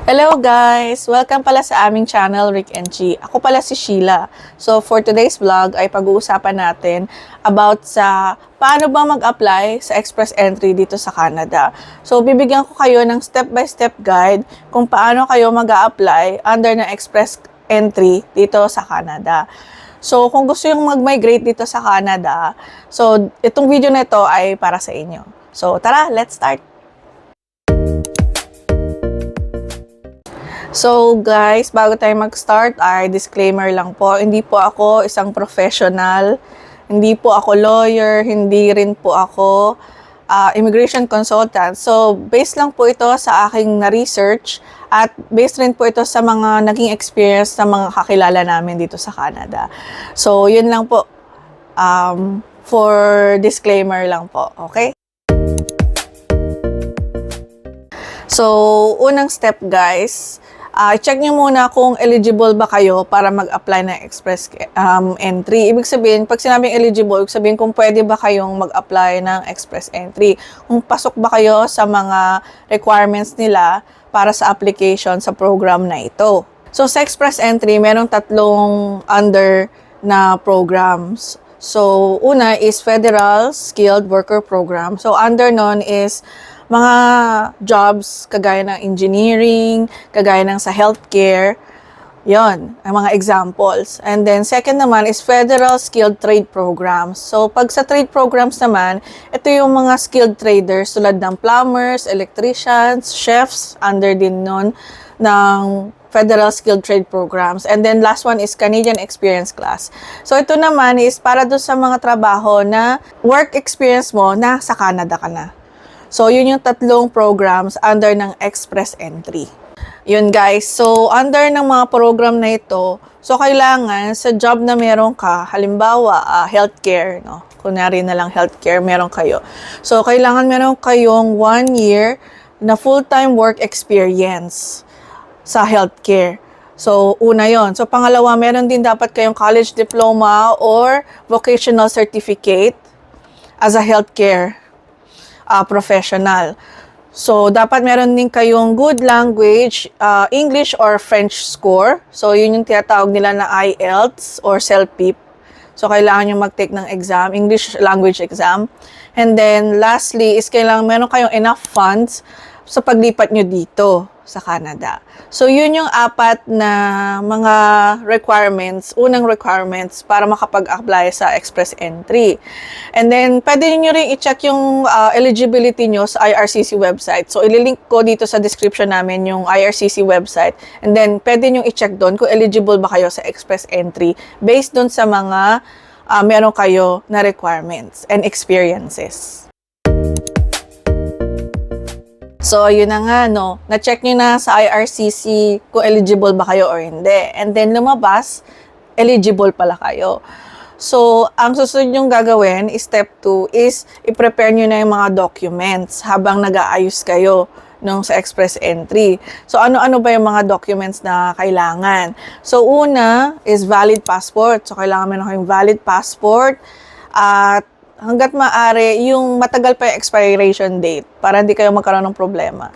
Hello guys! Welcome pala sa aming channel, Rick and Chi. Ako pala si Sheila. So for today's vlog ay pag-uusapan natin about sa paano ba mag-apply sa Express Entry dito sa Canada. So bibigyan ko kayo ng step-by-step guide kung paano kayo mag-apply under ng Express Entry dito sa Canada. So kung gusto yung mag-migrate dito sa Canada, so itong video na ito ay para sa inyo. So tara, let's start! So guys, bago tayo mag-start ay disclaimer lang po. Hindi po ako isang professional, hindi po ako lawyer, hindi rin po ako immigration consultant. So based lang po ito sa aking na-research at based rin po ito sa mga naging experience ng mga kakilala namin dito sa Canada. So yun lang po, for disclaimer lang po, okay? So unang step guys, check nyo muna kung eligible ba kayo para mag-apply ng Express Entry. Ibig sabihin, pag sinabing eligible, ibig sabihin kung pwede ba kayong mag-apply ng Express Entry. Kung pasok ba kayo sa mga requirements nila para sa application sa program na ito. So, sa Express Entry, merong tatlong under na programs. So, una is Federal Skilled Worker Program. So, under nun is mga jobs kagaya ng engineering, kagaya ng sa healthcare, yon ang mga examples. And then second naman is Federal Skilled Trade Programs. So pag sa trade programs naman, ito yung mga skilled traders tulad ng plumbers, electricians, chefs, under din nun ng Federal Skilled Trade Programs. And then last one is Canadian Experience Class. So ito naman is para doon sa mga trabaho na work experience mo na sa Canada ka na. So, yun yung tatlong programs under ng Express Entry. Yun guys. So, under ng mga program na ito, so kailangan sa job na meron ka, halimbawa, healthcare, no? Kunyari na lang healthcare, meron kayo. So, kailangan meron kayong 1 year na full-time work experience sa healthcare. So, una yon. So, pangalawa, meron din dapat kayong college diploma or vocational certificate as a healthcare professional. So, dapat meron din kayong good language, English or French score. So, yun yung tinatawag nila na IELTS or CELPIP. So, kailangan nyo mag-take ng exam, English language exam. And then, lastly, is kailangan meron kayong enough funds sa paglipat nyo dito sa Canada. So, yun yung apat na mga requirements, unang requirements para makapag-apply sa Express Entry. And then, pwede nyo rin i-check yung eligibility nyo sa IRCC website. So, ililink ko dito sa description namin yung IRCC website. And then, pwede nyo i-check doon kung eligible ba kayo sa Express Entry based doon sa mga meron kayo na requirements and experiences. So, yun na nga, no? Na-check nyo na sa IRCC kung eligible ba kayo or hindi. And then, lumabas, eligible pala kayo. So, ang susunod nyong gagawin, step 2, is i-prepare nyo na yung mga documents habang nag-aayos kayo nung sa Express Entry. So, ano-ano ba yung mga documents na kailangan? So, una is valid passport. So, kailangan meron kayong valid passport at hanggat maaari, yung matagal pa yung expiration date para hindi kayo magkaroon ng problema.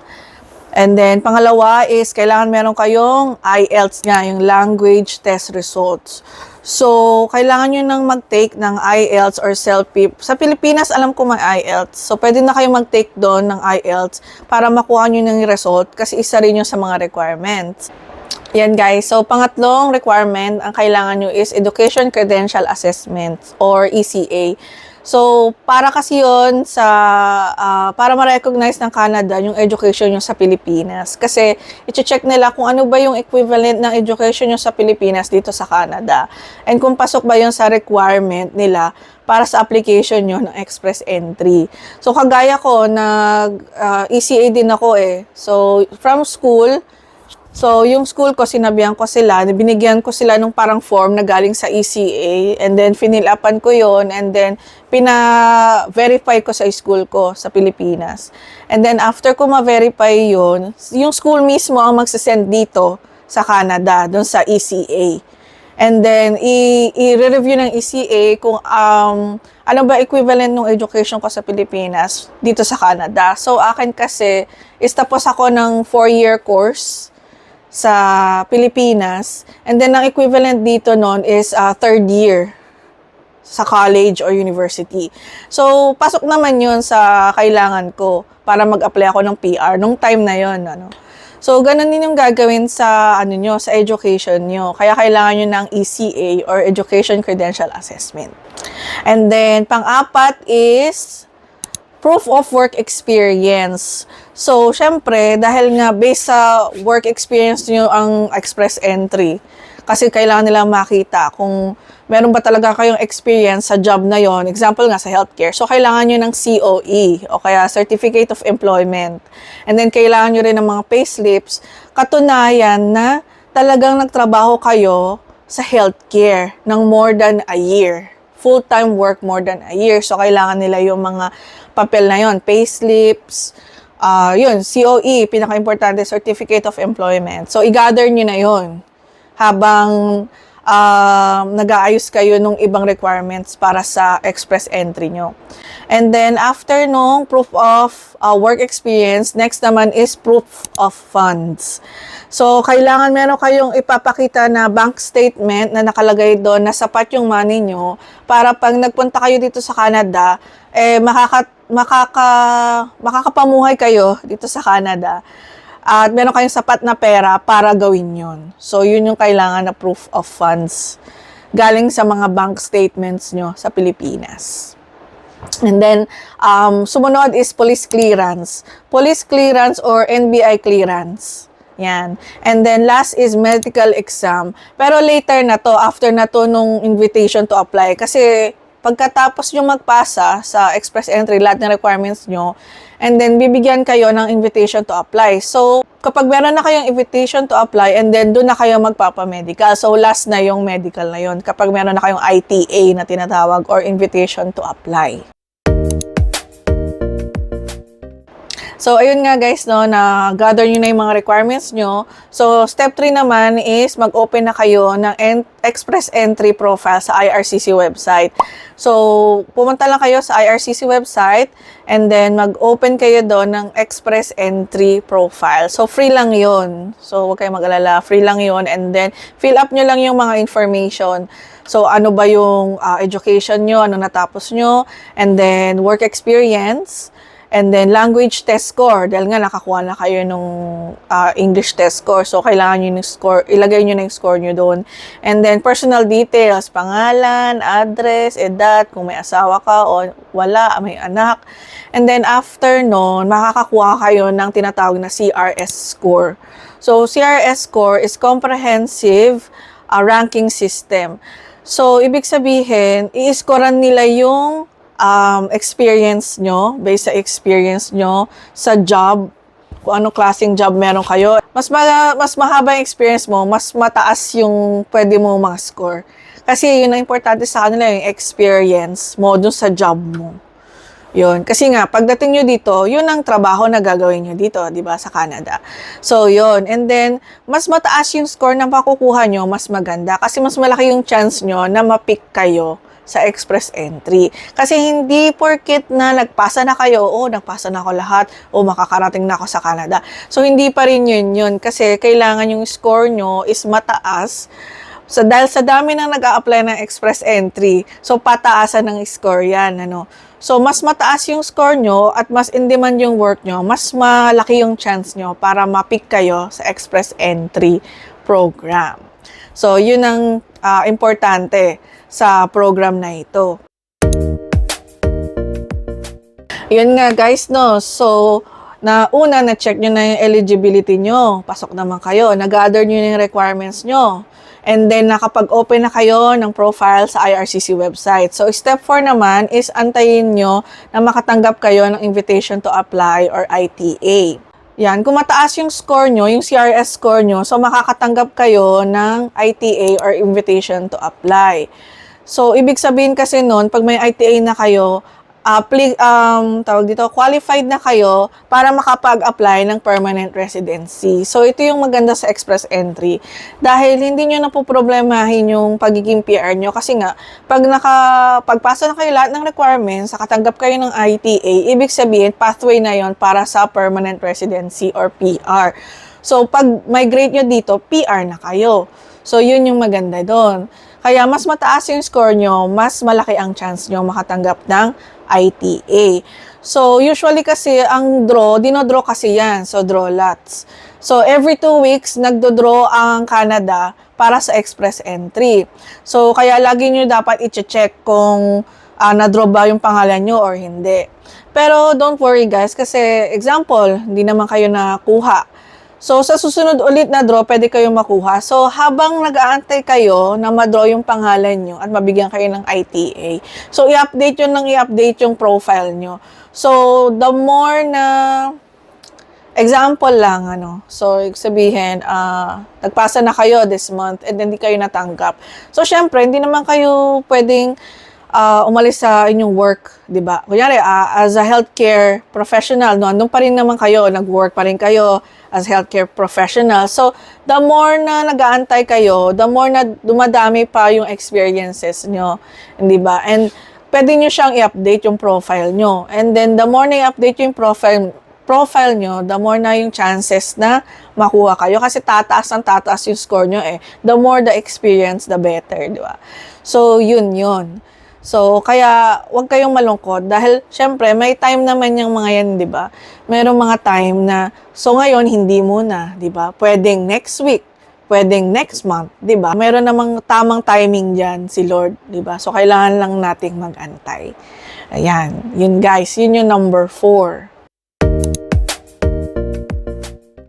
And then, pangalawa is kailangan meron kayong IELTS nga, yung language test results. So, kailangan nyo nang mag-take ng IELTS or CELPIP. Sa Pilipinas, alam ko may IELTS. So, pwede na kayo mag-take doon ng IELTS para makuha nyo ng result kasi isa rin yun sa mga requirements. Yan guys. So, pangatlong requirement ang kailangan nyo is Education Credential Assessment or ECA. So, para kasi yun sa, para ma-recognize ng Canada yung education nyo sa Pilipinas. Kasi, i-check nila kung ano ba yung equivalent ng education nyo sa Pilipinas dito sa Canada. And kung pasok ba yun sa requirement nila para sa application nyo ng Express Entry. So, kagaya ko, nag-ECA din ako eh. So, from school, so, yung school ko, sinabihan ko sila, binigyan ko sila nung parang form na galing sa ECA, and then finilapan ko yon, and then pina-verify ko sa school ko sa Pilipinas. And then after ko ma-verify yon, yung school mismo ang magsasend dito sa Canada, doon sa ECA. And then, i-review ng ECA kung ano ba equivalent ng education ko sa Pilipinas dito sa Canada. So, akin kasi, is tapos ako ng 4-year course sa Pilipinas. And then, ang equivalent dito nun is third year sa college or university. So, pasok naman yun sa kailangan ko para mag-apply ako ng PR nung time na yun. Ano. So, ganun din yung gagawin sa, nyo, sa education nyo. Kaya kailangan nyo ng ECA or Education Credential Assessment. And then, pang-apat is proof of work experience. So, syempre, dahil nga based sa work experience nyo ang express entry, kasi kailangan nila makita kung meron ba talaga kayong experience sa job na yon. Example nga sa healthcare. So, kailangan nyo ng COE o kaya Certificate of Employment. And then, kailangan nyo rin ng mga payslips. Katunayan na talagang nagtrabaho kayo sa healthcare ng more than a year. Full-time work more than a year. So, kailangan nila yung mga papel na yon, payslips, yun, COE, pinaka-importante, Certificate of Employment. So, i-gather nyo na yon habang nag-aayos kayo ng ibang requirements para sa express entry nyo. And then, after nung proof of work experience, next naman is proof of funds. So, kailangan meron kayong ipapakita na bank statement na nakalagay doon na sapat yung money nyo para pag nagpunta kayo dito sa Canada, makakapamuhay kayo dito sa Canada. At meron kayong sapat na pera para gawin yon. So, yun yung kailangan na proof of funds galing sa mga bank statements nyo sa Pilipinas. And then, sumunod is police clearance. Police clearance or NBI clearance. Yan. And then, last is medical exam. Pero later na to, after na to nung invitation to apply. Kasi, pagkatapos nyo magpasa sa express entry, lahat ng requirements nyo, and then bibigyan kayo ng invitation to apply. So, kapag meron na kayong invitation to apply, and then doon na kayo magpapamedical. So, last na yung medical na yon kapag meron na kayong ITA na tinatawag or invitation to apply. So, ayun nga guys, no, na gather nyo na yung mga requirements nyo. So, step 3 naman is mag-open na kayo ng express entry profile sa IRCC website. So, pumunta lang kayo sa IRCC website and then mag-open kayo doon ng express entry profile. So, free lang yun. So, huwag kayong mag-alala. Free lang yun. And then, fill up nyo lang yung mga information. So, ano ba yung education nyo, ano natapos nyo, and then work experience, and then, language test score. Dahil nga, nakakuha na kayo nung English test score. So, kailangan nyo yung score, ilagay nyo na yung score nyo doon. And then, personal details, pangalan, address, edad, kung may asawa ka o wala, may anak. And then, after nun, makakakuha kayo ng tinatawag na CRS score. So, CRS score is Comprehensive Ranking System. So, ibig sabihin, i-scorean nila yung experience nyo, based sa experience nyo sa job, kung anong klaseng job meron kayo. Mas mahaba yung experience mo, mas mataas yung pwede mo mga score. Kasi yun ang importante sa kanila, yung experience mo dun sa job mo. Yun. Kasi nga, pagdating nyo dito, yun ang trabaho na gagawin nyo dito, di ba, sa Canada. So, yun. And then, mas mataas yung score na makukuha nyo, mas maganda. Kasi mas malaki yung chance nyo na ma-pick kayo sa express entry. Kasi hindi porket na nagpasa na kayo, nagpasa na ako lahat, makakarating na ako sa Canada. So, hindi pa rin yun. Kasi kailangan yung score nyo is mataas. So, dahil sa dami nang nag-a-apply ng express entry, so pataasan ng score yan. So, mas mataas yung score nyo at mas in-demand yung work nyo, mas malaki yung chance nyo para ma-pick kayo sa express entry program. So, yun ang importante sa program na ito. Yun nga guys, no. So, na-check nyo na yung eligibility nyo. Pasok naman kayo. Nag-gather nyo yung requirements nyo. And then, nakapag-open na kayo ng profile sa IRCC website. So, step 4 naman is antayin nyo na makatanggap kayo ng invitation to apply or ITA. Yan, kung mataas yung score nyo, yung CRS score nyo, so makakatanggap kayo ng ITA or invitation to apply. So, ibig sabihin kasi nun, pag may ITA na kayo, qualified na kayo para makapag-apply ng permanent residency. So, ito yung maganda sa express entry. Dahil hindi nyo napoproblemahin yung pagiging PR nyo. Kasi nga, pagpasa na kayo lahat ng requirements, nakatanggap kayo ng ITA, ibig sabihin, pathway na yon para sa permanent residency or PR. So, pag migrate nyo dito, PR na kayo. So, yun yung maganda doon. Kaya, mas mataas yung score nyo, mas malaki ang chance nyo makatanggap ng ITA. So, usually kasi, ang dinodraw kasi yan. So, draw lots. So, every 2 weeks, nagdodraw ang Canada para sa express entry. So, kaya lagi nyo dapat i-check kung na-draw ba yung pangalan nyo or hindi. Pero, don't worry guys, kasi example, hindi naman kayo nakuha. So, sa susunod ulit na draw, pwede kayong makuha. So, habang nag-aantay kayo na ma-draw yung pangalan nyo at mabigyan kayo ng ITA, so, i-update yung profile nyo. So, the more na, example lang, so, sabihin, nagpasa na kayo this month and hindi kayo natanggap. So, syempre, hindi naman kayo pwedeng umalis sa inyong work, di ba? Kunyari, as a healthcare professional, andun pa rin naman kayo, nag-work pa rin kayo as healthcare professional. So, the more na nag-aantay kayo, the more na dumadami pa yung experiences nyo, di ba? And pwede nyo siyang i-update yung profile nyo. And then, the more na i-update yung profile nyo, the more na yung chances na makuha kayo. Kasi tataas yung score nyo eh. The more the experience, the better, di ba? So, yun. So, kaya, huwag kayong malungkot dahil, syempre, may time naman yung mga yan, di ba? Merong mga time na, so ngayon, hindi muna, di ba? Pwedeng next week, pwedeng next month, di ba? Meron namang tamang timing dyan si Lord, di ba? So, kailangan lang nating mag-antay. Ayan, yun guys, yun yung number 4.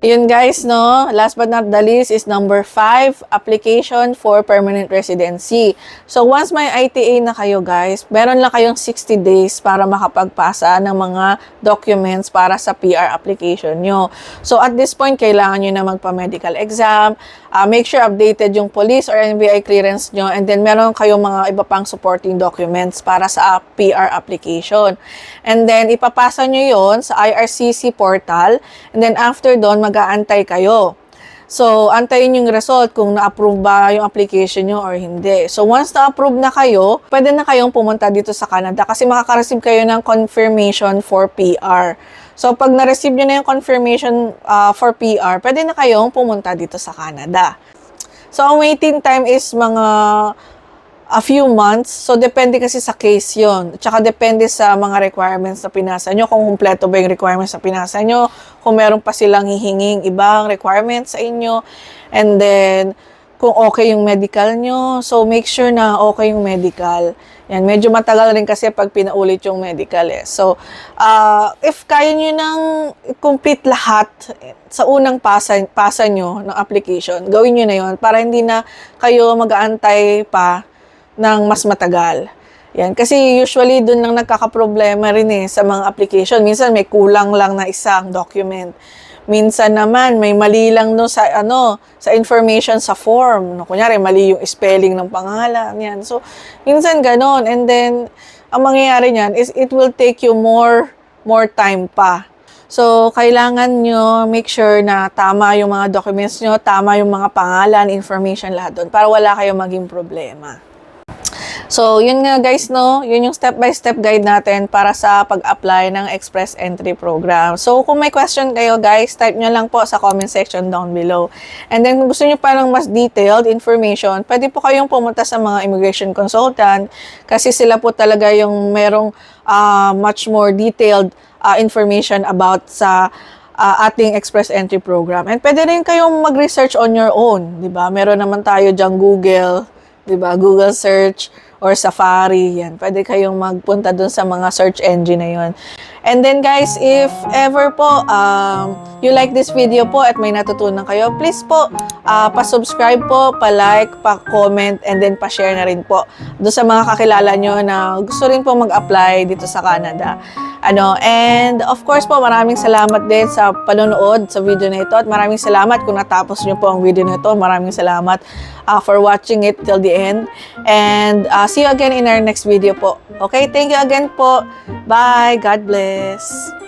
Yun guys, no? Last but not the least is number 5, application for permanent residency. So, once may ITA na kayo guys, meron lang kayong 60 days para makapagpasa ng mga documents para sa PR application nyo. So, at this point, kailangan nyo na magpa-medical exam. Make sure updated yung police or NBI clearance nyo. And then, meron kayong mga iba pang supporting documents para sa PR application. And then, ipapasa nyo yon sa IRCC portal. And then, after doon, mag-aantay kayo. So, antayin yung result kung na-approve ba yung application nyo or hindi. So, once na-approve na kayo, pwede na kayong pumunta dito sa Canada kasi makaka-receive kayo ng confirmation for PR. So, pag na-receive nyo na yung confirmation for PR, pwede na kayong pumunta dito sa Canada. So, ang waiting time is mga a few months. So, depende kasi sa case yon. Tsaka depende sa mga requirements na pinasa nyo. Kung kumpleto ba yung requirements na pinasa nyo. Kung meron pa silang hihinging ibang requirements sa inyo. And then, kung okay yung medical nyo. So, make sure na okay yung medical. Yan, medyo matagal rin kasi pag pinaulit yung medical eh. So, if kaya nyo nang complete lahat sa unang pasa nyo ng application, gawin nyo na yon para hindi na kayo mag-aantay pa ng mas matagal. Yan. Kasi usually dun lang nagkakaproblema rin sa mga application. Minsan may kulang lang na isang document. Minsan naman may mali lang sa information sa form. Kunyari, mali yung spelling ng pangalan. Yan. So, minsan ganon. And then, ang mangyayari niyan is it will take you more time pa. So, kailangan nyo make sure na tama yung mga documents nyo, tama yung mga pangalan, information, lahat doon para wala kayong maging problema. So, yun nga guys, no? Yun yung step-by-step guide natin para sa pag-apply ng Express Entry Program. So, kung may question kayo guys, type nyo lang po sa comment section down below. And then, kung gusto nyo pa ng mas detailed information, pwede po kayong pumunta sa mga immigration consultant kasi sila po talaga yung merong much more detailed information about sa ating Express Entry Program. And pwede rin kayong mag-research on your own, di ba? Meron naman tayo dyang Google, di ba? Google search or Safari, yan. Pwede kayong magpunta dun sa mga search engine na yun. And then guys, if ever po you like this video po at may natutunan kayo, please po pa-subscribe po, pa-like, pa-comment, and then pa-share na rin po doon sa mga kakilala nyo na gusto rin po mag-apply dito sa Canada. And of course po, maraming salamat din sa panonood sa video na ito at maraming salamat kung natapos nyo po ang video na ito. Maraming salamat for watching it till the end. And see you again in our next video po. Okay, thank you again po. Bye. God bless.